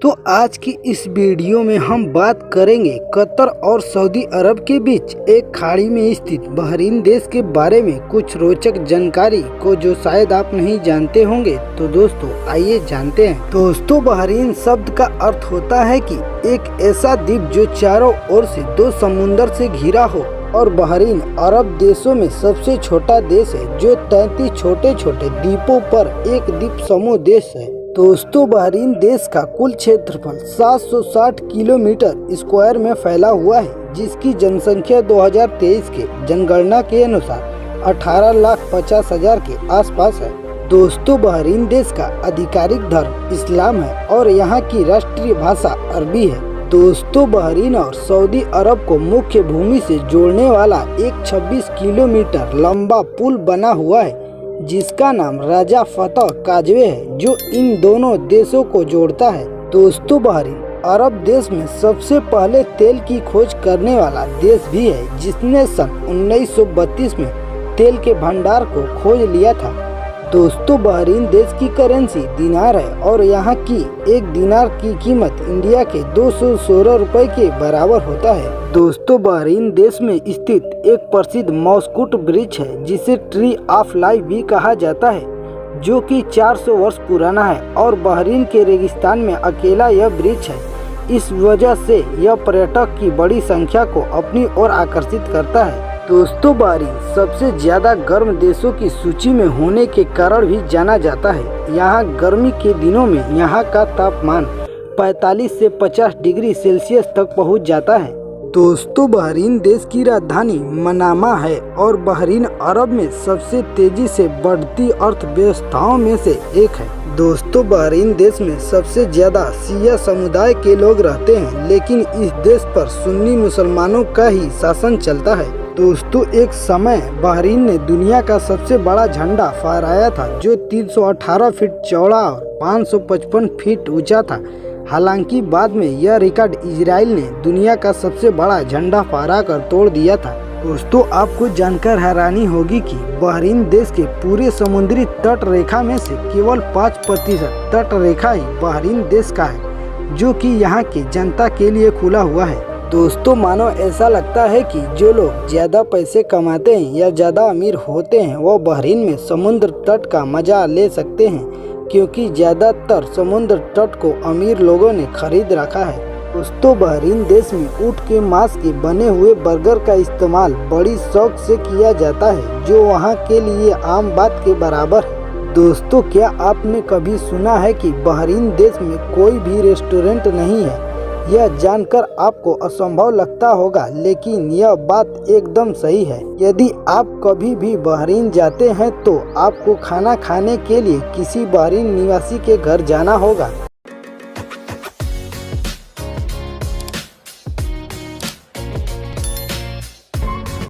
तो आज की इस वीडियो में हम बात करेंगे कतर और सऊदी अरब के बीच एक खाड़ी में स्थित बहरीन देश के बारे में कुछ रोचक जानकारी को जो शायद आप नहीं जानते होंगे। तो दोस्तों आइए जानते हैं। दोस्तों बहरीन शब्द का अर्थ होता है कि एक ऐसा द्वीप जो चारों ओर से दो समुंदर से घिरा हो, और बहरीन अरब देशों में सबसे छोटा देश है जो 33 छोटे छोटे द्वीपों पर एक द्वीप समूह देश है। दोस्तों बहरीन देश का कुल क्षेत्रफल 760 किलोमीटर स्क्वायर में फैला हुआ है, जिसकी जनसंख्या 2023 के जनगणना के अनुसार 18,50,000 के आसपास है। दोस्तों बहरीन देश का आधिकारिक धर्म इस्लाम है और यहाँ की राष्ट्रीय भाषा अरबी है। दोस्तों बहरीन और सऊदी अरब को मुख्य भूमि से जोड़ने वाला एक 26 किलोमीटर लंबा पुल बना हुआ है, जिसका नाम राजा फतह काजवे है, जो इन दोनों देशों को जोड़ता है। दोस्तों बहरीन अरब देश में सबसे पहले तेल की खोज करने वाला देश भी है, जिसने सन 1932 में तेल के भंडार को खोज लिया था। दोस्तों बहरीन देश की करेंसी दिनार है और यहाँ की एक दिनार की कीमत इंडिया के 216 रुपए के बराबर होता है। दोस्तों बहरीन देश में स्थित एक प्रसिद्ध मस्कुट ब्रिज है, जिसे ट्री ऑफ लाइफ भी कहा जाता है, जो कि 400 वर्ष पुराना है और बहरीन के रेगिस्तान में अकेला यह ब्रिज है। इस वजह से यह पर्यटक की बड़ी संख्या को अपनी ओर आकर्षित करता है। दोस्तों बहरीन सबसे ज्यादा गर्म देशों की सूची में होने के कारण भी जाना जाता है। यहाँ गर्मी के दिनों में यहाँ का तापमान 45 से 50 डिग्री सेल्सियस तक पहुँच जाता है। दोस्तों बहरीन देश की राजधानी मनामा है और बहरीन अरब में सबसे तेजी से बढ़ती अर्थव्यवस्थाओं में से एक है। दोस्तों बहरीन देश में सबसे ज्यादा शिया समुदाय के लोग रहते हैं, लेकिन इस देश पर सुन्नी मुसलमानों का ही शासन चलता है। दोस्तों एक समय बहरीन ने दुनिया का सबसे बड़ा झंडा फहराया था, जो 318 फीट चौड़ा और 555 फीट ऊंचा था। हालांकि बाद में यह रिकॉर्ड इजराइल ने दुनिया का सबसे बड़ा झंडा फहरा कर तोड़ दिया था। दोस्तों आपको जानकर हैरानी होगी कि बहरीन देश के पूरे समुद्री तट रेखा में से केवल 5% तट रेखा ही बहरीन देश का है, जो कि यहाँ की जनता के लिए खुला हुआ है। दोस्तों मानो ऐसा लगता है कि जो लोग ज्यादा पैसे कमाते हैं या ज्यादा अमीर होते हैं, वो बहरीन में समुद्र तट का मजा ले सकते हैं, क्योंकि ज्यादातर समुद्र तट को अमीर लोगों ने खरीद रखा है। दोस्तों बहरीन देश में ऊँट के मांस के बने हुए बर्गर का इस्तेमाल बड़ी शौक से किया जाता है, जो वहाँ के लिए आम बात के बराबर है। दोस्तों क्या आपने कभी सुना है कि बहरीन देश में कोई भी रेस्टोरेंट नहीं है? यह जानकर आपको असंभव लगता होगा, लेकिन यह बात एकदम सही है। यदि आप कभी भी बहरीन जाते हैं तो आपको खाना खाने के लिए किसी बहरीन निवासी के घर जाना होगा।